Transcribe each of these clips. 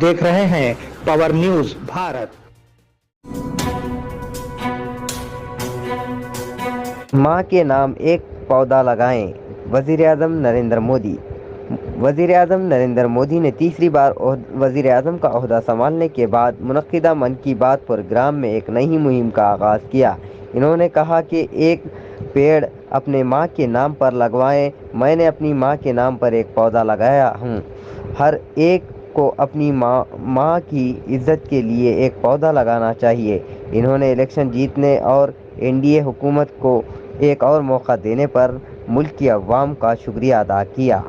देख रहे हैं पावर न्यूज भारत। मां के नाम एक पौधा लगाएं, वज़ीर-ए-आज़म नरेंद्र मोदी। वज़ीर-ए-आज़म नरेंद्र मोदी ने तीसरी बार वज़ीर-ए-आज़म का ओहदा संभालने के बाद मुनक्किदा मन की बात प्रोग्राम में एक नई मुहिम का आगाज़ किया। इन्होंने कहा कि एक पेड़ अपने मां के नाम पर लगवाएं। मैंने अपनी मां के नाम पर एक पौधा लगाया हूं। हर एक को अपनी मां की इज्जत के लिए एक पौधा लगाना चाहिए। इन्होंने इलेक्शन जीतने और एनडीए हुकूमत को एक और मौका देने पर मुल्क की अवाम का शुक्रिया अदा किया।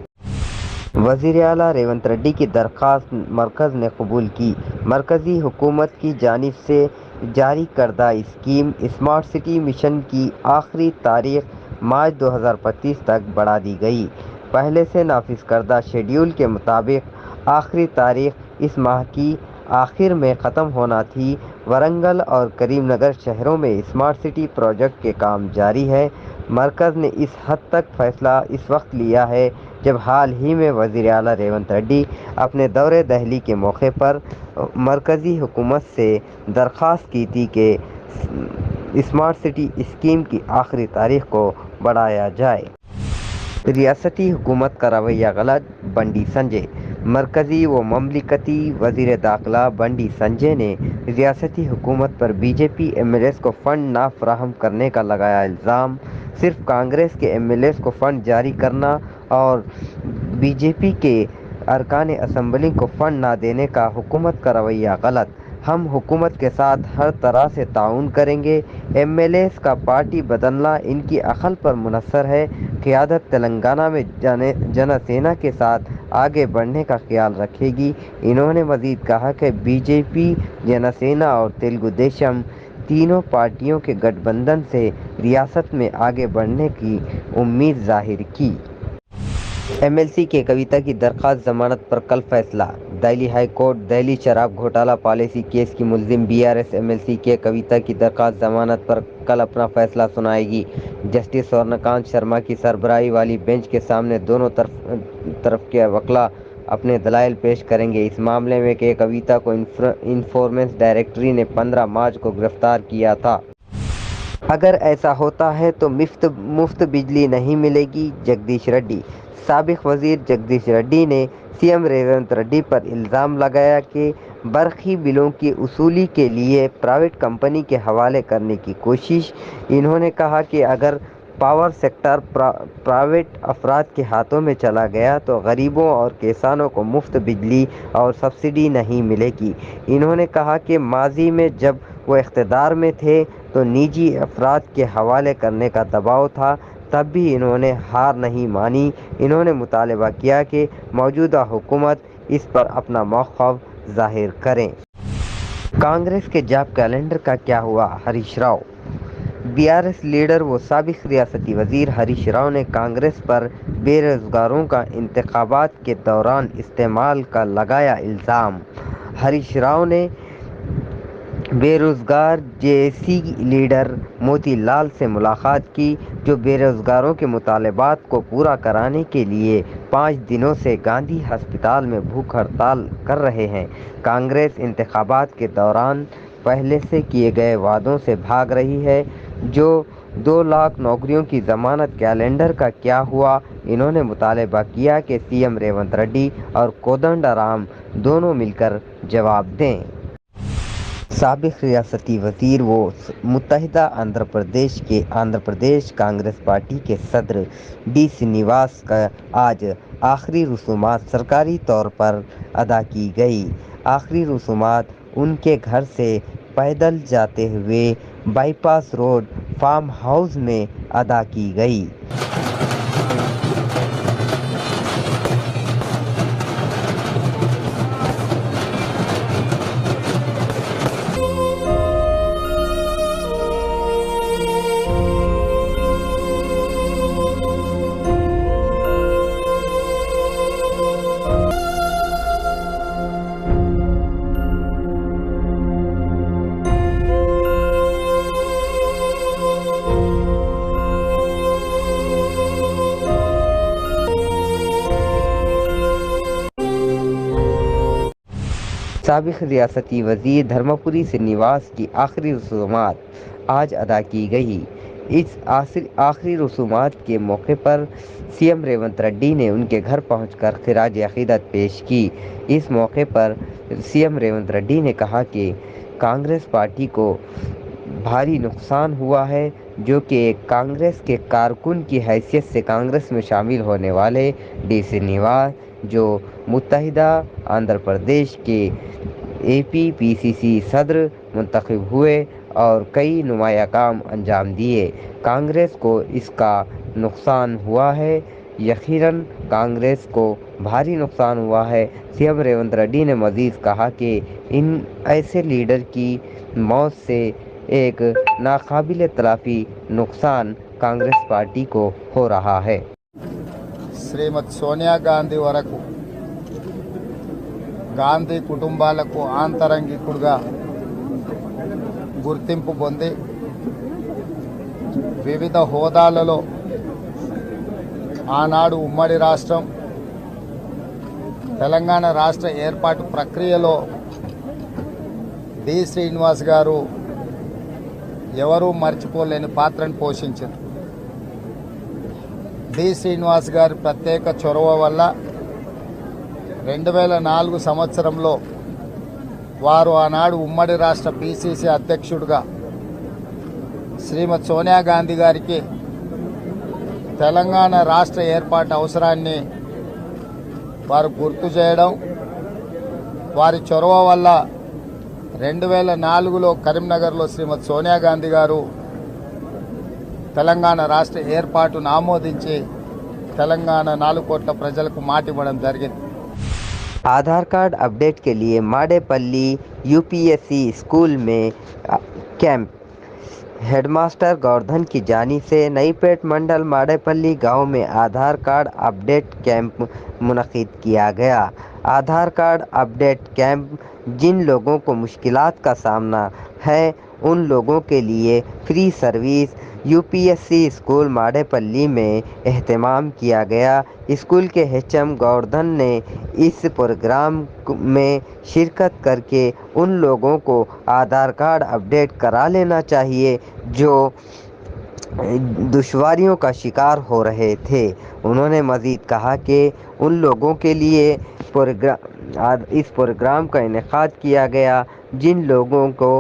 वज़ीर आला रेवंत रेड्डी की दरख्वास्त मरकज़ ने कबूल की। मरकज़ी हुकूमत की जानिब से जारी करदा स्कीम स्मार्ट सिटी मिशन की आखिरी तारीख मार्च 2025 तक बढ़ा दी गई। पहले से नाफिज करदा शेड्यूल के मुताबिक आखिरी तारीख इस माह की आखिर में ख़त्म होना थी। वरंगल और करीमनगर शहरों में स्मार्ट सिटी प्रोजेक्ट के काम जारी है। मरकज़ ने इस हद तक फैसला इस वक्त लिया है जब हाल ही में वज़ीर आला रेवंत रेड्डी अपने दौरे दहली के मौके पर मरकज़ी हुकूमत से दरख्वास्त की थी कि स्मार्ट सिटी स्कीम की आखिरी तारीख को बढ़ाया जाए। रियासती हुकूमत का रवैया गलत, बंडी संजय। मरकज़ी व ममलिकती वज़ीर दाखिला बंडी संजय ने रियासती हुकूमत पर बीजेपी एमएलएस को फंड ना फराहम करने का लगाया इल्ज़ाम। सिर्फ कांग्रेस के एमएलएस को फंड जारी करना और बीजेपी के अरकान असम्बली को फंड ना देने का हुकूमत का रवैया गलत। हम हुकूमत के साथ हर तरह से ताउन करेंगे। एमएलएस का पार्टी बदलना इनकी अकल पर मुनहसर है। क़यादत तेलंगाना में जनसेना के साथ आगे बढ़ने का ख्याल रखेगी। इन्होंने मज़ीद कहा कि बीजेपी, जनसेना और तेलुगु देशम तीनों पार्टियों के गठबंधन से रियासत में आगे बढ़ने की उम्मीद जाहिर की। एमएलसी के कविता की दरख्वास्त जमानत पर कल फैसला। दिल्ली हाई कोर्ट दिल्ली शराब घोटाला पॉलिसी केस की मुल्जिम बीआरएस एमएलसी के कविता की दरख्वास्त जमानत पर कल अपना फैसला सुनाएगी। जस्टिस स्वर्णकांत शर्मा की सरबराही वाली बेंच के सामने दोनों तरफ के वकील अपने दलाइल पेश करेंगे। इस मामले में के कविता को इन्फोर्मेंस डायरेक्टरी ने 15 मार्च को गिरफ्तार किया था। अगर ऐसा होता है तो मुफ्त बिजली नहीं मिलेगी, जगदीश रेड्डी। साबिक वजीर जगदीश रेड्डी ने सीएम रेवंत रेड्डी पर इल्ज़ाम लगाया कि बरखी बिलों की वसूली के लिए प्राइवेट कंपनी के हवाले करने की कोशिश। इन्होंने कहा कि अगर पावर सेक्टर प्राइवेट अफराद के हाथों में चला गया तो गरीबों और किसानों को मुफ्त बिजली और सब्सिडी नहीं मिलेगी। इन्होंने कहा कि माजी में जब वो इख्तिदार में थे तो निजी अफराद के हवाले करने का दबाव था, तब भी इन्होंने हार नहीं मानी। इन्होंने मुतालबा किया कि मौजूदा हुकूमत इस पर अपना मौक़िफ़ ज़ाहिर करें। कांग्रेस के जॉब कैलेंडर का क्या हुआ? हरीश राव। बीआरएस लीडर व साबिक रियासती वज़ीर हरीश राव ने कांग्रेस पर बेरोज़गारों का इंतखाबात के दौरान इस्तेमाल का लगाया इल्ज़ाम। हरीश राव ने बेरोज़गार जेएसी लीडर मोतीलाल से मुलाकात की, जो बेरोज़गारों के मुतालबात को पूरा कराने के लिए 5 दिनों से गांधी अस्पताल में भूख हड़ताल कर रहे हैं। कांग्रेस इंतखाबात के दौरान पहले से किए गए वादों से भाग रही है। जो 2 लाख नौकरियों की ज़मानत कैलेंडर का क्या हुआ? इन्होंने मुतालबा किया कि सीएम रेवंत रेड्डी और कोदंडराम दोनों मिलकर जवाब दें। साबिक रियासती वज़ीर व मुत्तहिदा आंध्र प्रदेश कांग्रेस पार्टी के सदर डी श्रीनिवास का आज आखिरी रसूमात सरकारी तौर पर अदा की गई। आखिरी रसूमात उनके घर से पैदल जाते हुए बाईपास रोड फार्म हाउस में अदा की गई। سابق ریاستی وزیر دھرمپوری سرینواس کی آخری رسومات آج ادا کی گئی۔ اس آخری رسومات کے موقع پر سی ایم ریونت ریڈی نے ان کے گھر پہنچ کر خراج عقیدت پیش کی۔ اس موقع پر سی ایم ریونت ریڈی نے کہا کہ کانگریس پارٹی کو بھاری نقصان ہوا ہے، جو کہ ایک کانگریس کے کارکن کی حیثیت سے کانگریس میں شامل ہونے والے ڈی سرینواس، جو متحدہ آندھرا پردیش کے اے پی سی سی صدر منتخب ہوئے اور کئی نمایاں کام انجام دیے۔ کانگریس کو اس کا نقصان ہوا ہے، یقیناً کانگریس کو بھاری نقصان ہوا ہے۔ سی ایم ریونت ریڈی نے مزید کہا کہ ان ایسے لیڈر کی موت سے ایک ناقابل تلافی نقصان کانگریس پارٹی کو ہو رہا ہے۔ శ్రీమతి సోనియా గాంధీ వరకు గాంధీ కుటుంబాలకు ఆంతరంగికుడుగా గుర్తింపు పొంది వివిధ హోదాలలో ఆనాడు ఉమ్మడి రాష్ట్రం తెలంగాణ రాష్ట్ర ఏర్పాటు ప్రక్రియలో డి శ్రీనివాస్ గారు ఎవరూ మర్చిపోలేని పాత్రను పోషించారు। డి శ్రీనివాస్ గారి ప్రత్యేక చొరవ వల్ల 2004 సంవత్సరంలో వారు ఆనాడు ఉమ్మడి రాష్ట్ర పిసిసి అధ్యక్షుడిగా శ్రీమతి సోనియా గాంధీ గారికి తెలంగాణ రాష్ట్ర ఏర్పాటు అవసరాన్ని వారు గుర్తు చేయడం, వారి చొరవ వల్ల 2004లో కరీంనగర్లో శ్రీమతి సోనియా గాంధీ గారు తెలంగాణ రాష్ట్ర ఏర్పాటును ఆమోదించి తెలంగాణ 4 కోట్ల ప్రజలకు మాట ఇవ్వడం జరిగింది। आधार कार्ड अपडेट के लिए माडेपल्ली यूपीएससी स्कूल में कैंप। हेडमास्टर गोवर्धन की जानिब से नईपेट मंडल माडेपल्ली गांव में आधार कार्ड अपडेट कैंप मुनक़िद किया गया। आधार कार्ड अपडेट कैंप जिन लोगों को मुश्किलात का सामना है उन लोगों के लिए फ्री सर्विस यूपीएससी स्कूल माडेपल्ली में एहतमाम किया गया। स्कूल के एचएम गोवर्धन ने इस प्रोग्राम में शिरकत करके उन लोगों को आधार कार्ड अपडेट करा लेना चाहिए जो दुश्वारियों का शिकार हो रहे थे। उन्होंने मज़ीद कहा कि उन लोगों के लिए इस प्रोग्राम का इनेकाद किया गया जिन लोगों को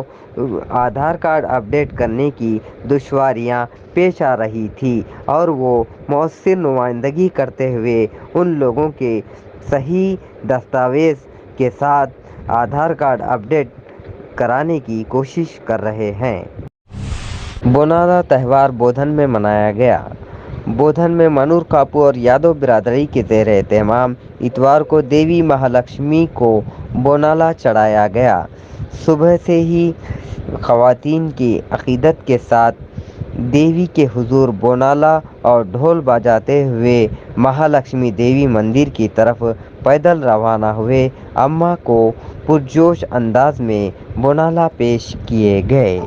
आधार कार्ड अपडेट करने की दुश्वारियां पेश आ रही थी और वो मौसर नुमाइंदगी करते हुए उन लोगों के सही दस्तावेज़ के साथ आधार कार्ड अपडेट कराने की कोशिश कर रहे हैं। बोनाला त्यौहार बोधन में मनाया गया। बोधन में मनूर कापू और यादव बिरादरी के ज़ेर एहतमाम इतवार को देवी महालक्ष्मी को बोनाला चढ़ाया गया। सुबह से ही ख़वातीन की अक़ीदत के साथ देवी के हुजूर बोनाला और ढोल बजाते हुए महालक्ष्मी देवी मंदिर की तरफ पैदल रवाना हुए। अम्मा को पुरजोश अंदाज में बोनाला पेश किए गए।